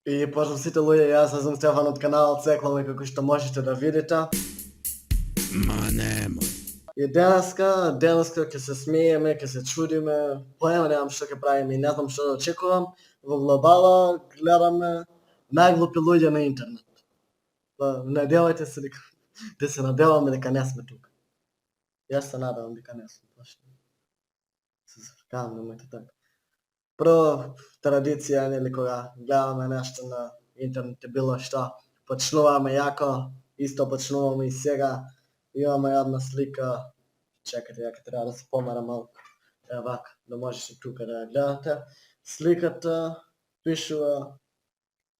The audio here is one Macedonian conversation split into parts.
И поздрав сите луѓе, јас сум Стефан од каналот Цекламе, како што можете да видите. Ма немој. И денеска ќе се смееме, ќе се чудиме, поема немам што ќе правиме и не знам што да очекувам. Во глобала гледаме најглупи луѓе на интернет. Надевајте се да се надеваме дека не сме тука. Јас се надевам дека не сме, пошто се зафркавам, немојте така. Прво традиција, нели, кога гледаме нешто на интернет било што, почнуваме јако, исто почнуваме и сега. Имаме една слика, чекате, ја треба да се помера малку, вака, да можете тука да ја гледате. Сликата пишува,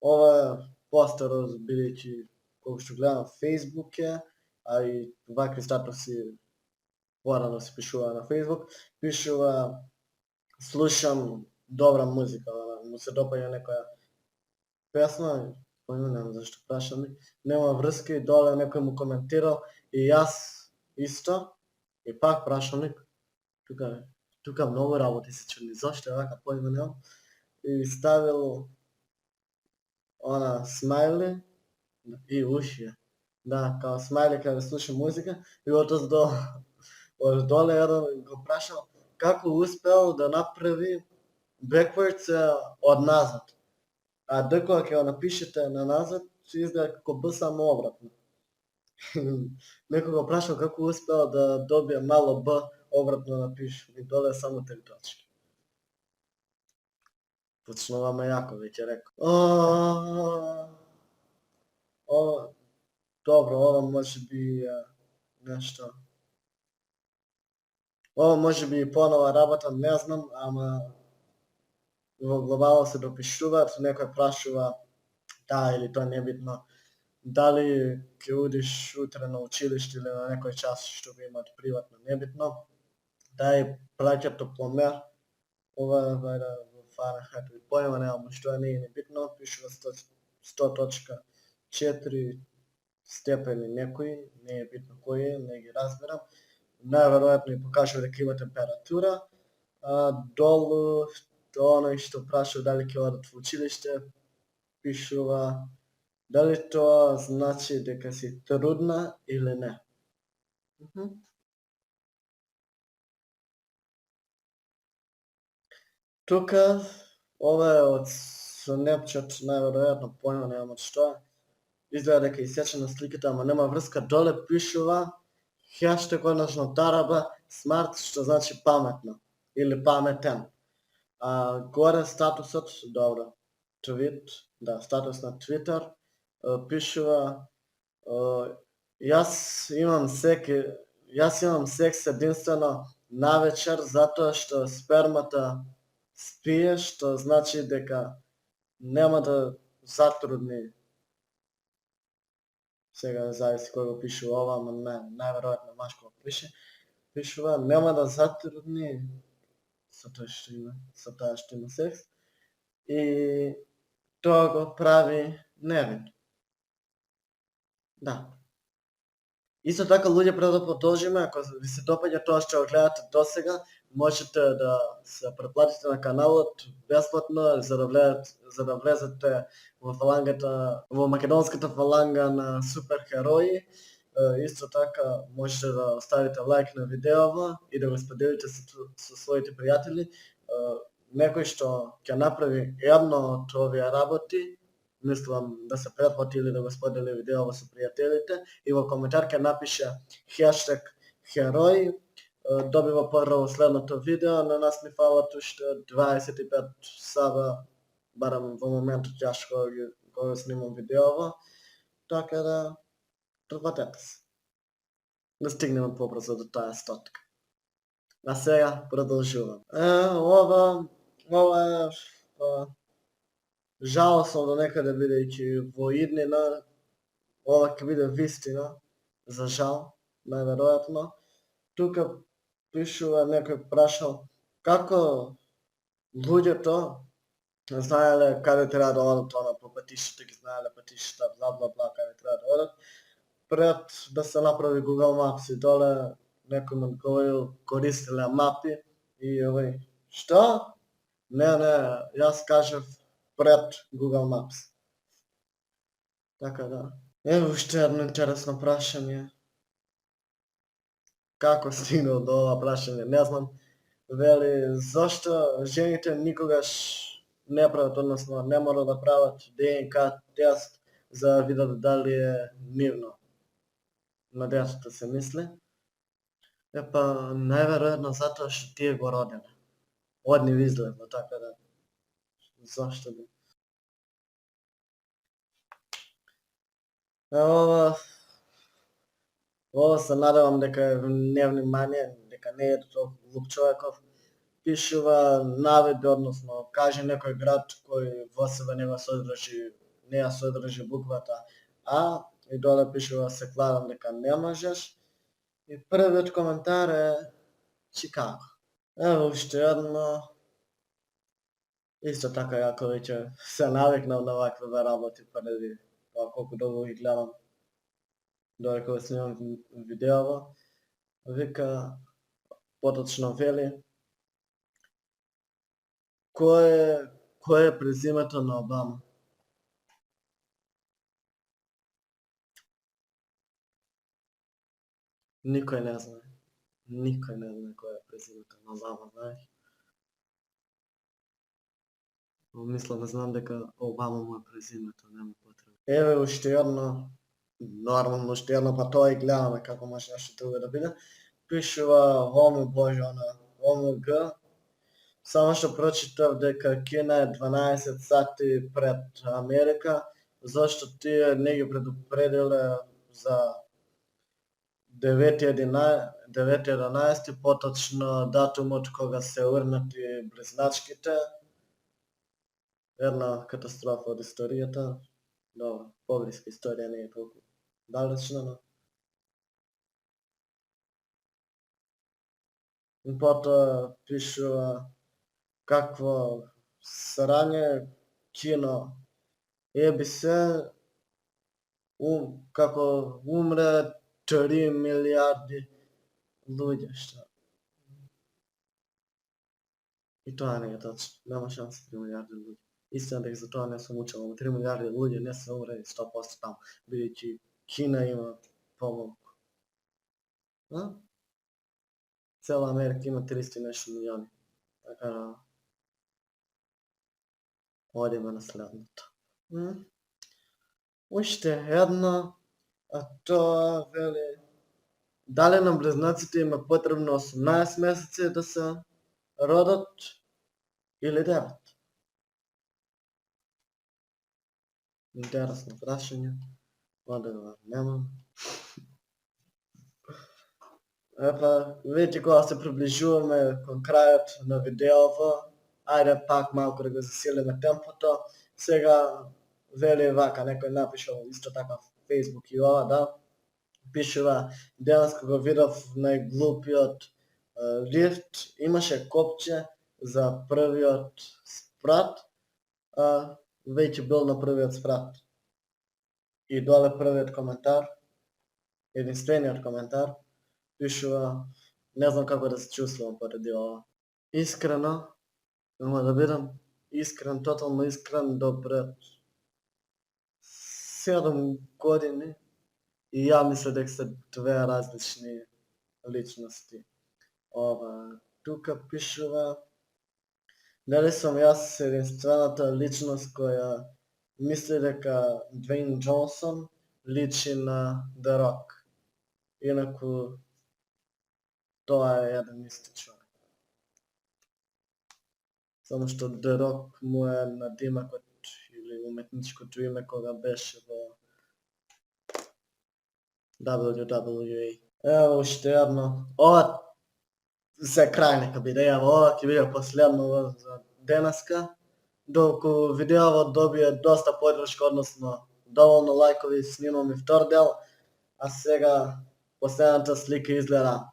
ова е постер, бидејќи колку што гледам Facebook е, а и вакви статуси порано се пишува на Facebook, пишува слушам добра музика, му се допаѓа некоја песна, немам зашто прашам, нема врска и доле некој му коментирал и јас исто, и пак прашалник, тука многу работи се чудни, зашто е вака, појма немам, и ставил она смајли и уши, да, као смајли каде слуша музика, и од доле еден го прашал како успеал да направи backwards од назад. А докога ќе го напишете на назад, ќе изгледа како Б само обратно. Некој го прашал како успеал да добие мало Б обратно напише, и доле само 3 точки. Почнуваме јако, веќе реков. Добро, ова може би нешто. Ова може би и понова работа, не знам, ама во глобала се допишуваат, некој прашува, да или тоа небитно, дали ќе одиш утре на училиште или на некој час што го имаат приватно, небитно, дај праќа топломер, ова е вајде во Фаренхајт, појма немам што е, не е небитно, пишува 100.4 степени некој, не е битно кој е, не ги разбирам, најверојатно и покажува дека има температура, долу оној што прашува дали ќе одат во училиште, пишува дали тоа значи дека си трудна или не. Тука, ова е од Snapchat, најверојатно, појма немам од што е. Изгледа дека исечена сликата, ама нема врска, доле пишува хештег односно тараба смарт, што значи паметно или паметен. Горе статусот, добро, твит, да, статус на Twitter, пишува јас имам секс единствено навечер затоа што спермата спие, што значи дека нема да затрудни. Сега зависи кој го пишува ова, ама најверојатно машко го пишува, нема да затрудни со тоа што има секс, и тоа го прави невин. Да. Исто така, луѓе, пред да продолжиме, ако ви се допаѓа тоа што го гледате досега, можете да се претплатите на каналот бесплатно за да влезете во фалангата, во македонската фаланга на суперхерои. Исто така можете да оставите лајк на видеово и да го споделите со своите пријатели. Некој што ќе направи едно од овие работи, мислам да се претплати или да го сподели видеово со пријателите и во коментар ќе напише хештег херои, добива прво следното видео, на нас ни фалат уште 25 саба, барам во моментот јас кога снимам видеово, така да претплатете се. Да стигнеме побрзо до таа стотка. А сега продолжувам. Ова е жалосно до некаде, бидејќи во иднина ова ќе биде вистина, за жал, најверојатно. Тука пишува, некој прашал како луѓето знаеле каде треба да одат по патиштата, ги знаеле патиштата, бла бла бла, каде треба да одат, пред да се направи Google Maps, и доле некој му одговорил користеле мапи и овој што? Не, јас кажав пред Google Maps. Така да. Ево уште едно интересно прашање. Како стигнал до ова прашање? Не знам. Вели, зашто жените никогаш не прават, односно не мора да прават ДНК тест за да видат дали е нивно на детето се мисли? Епа, најверојатно затоа што тие го родиле. Од нив изгледно, така да. Зашто би? Ова се надевам дека е невнимание, дека не е толку глуп човеков. Пишува наведи, односно каже некој град кој во себе не ја содржи буквата А и доле пишува се кладам дека не можеш. И првиот коментар е Чикаго. Ево уште едно. Исто така јако веќе се навикнав на вакви работи преди тоа колку долго ги гледам додека го снимам видеово. Вика, поточно вели, кој е презимето на Обама? Никој не знае. Никој не знае кој е презимето на Обама, знаеш? Мислам да знам дека Обама му е презимето, нема потреба. Еве уште едно, нормално уште едно, па тоа и гледаме како може нешто друго да биде. Пишува ОМГ, само што прочитав дека Кина е 12 сати пред Америка, зашто тие не ги предупредиле за 9.11, поточно датумот кога се урнати близначките. Една катастрофа од историјата. Добро, поблиска историја не е толку далечна, но потоа пишува какво срање кино еби се како умре 3 милиарди луѓе, што? И тоа не е точно. Нема шанса 3 милиарди луѓе. Истина дека за тоа не сум учел, ама 3 милиарди луѓе не се умрели 100% таму, бидејќи Кина има помалку. Цела Америка има 300 и нешто милиони. Така да одиме на следното. Уште едно, а тоа вели, дали на близнаците им е потребно 18 месеци да се родат или 9? Интересно прашање. Одговор немам. Епа, веќе кога се приближуваме кон крајот на видеово, ајде пак малку да го засилиме темпото. Сега вели вака, некој напишал исто така в Facebook и ова, да. Пишува, денеска го видов најглупиот лифт, имаше копче за првиот спрат, веќе бил на првиот спрат. И доле првиот коментар, единствениот коментар, пишува, не знам како да се чувствувам поради ова. Искрено, ама да бидам искрен, тотално искрен, до пред 7 години и ја мисля дека се две различни личности. Ова, тука пишува, дали сум јас единствената личност која мисли дека Двејн Џонсон личи на The Rock. Инаку тоа е еден исти човек. Само што The Rock му е надимакот или уметничкото име кога беше во WWE. Ево уште едно. Ова за крај нека биде, ова ќе биде последно за денеска. Доколку видеово добие доста поддршка, односно доволно лајкови, снимам и втор дел, а сега последната слика изгледа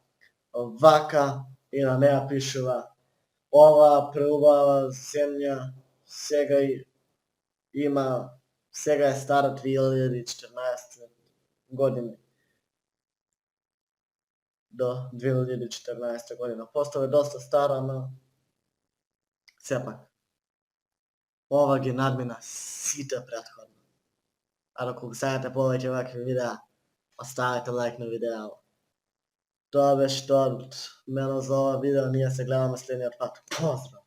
вака и на неа пишува ова преубава земја сега е стара 2014 години. До 2014 година. Постава е доста стара, но сепак ова ги надмина сите претходни. Ako gledate povijek ovakvih videa, ostavite like na videu. To je već to od mene za ovaj video, nije se gledamo sljedeći pat. Pozdrav!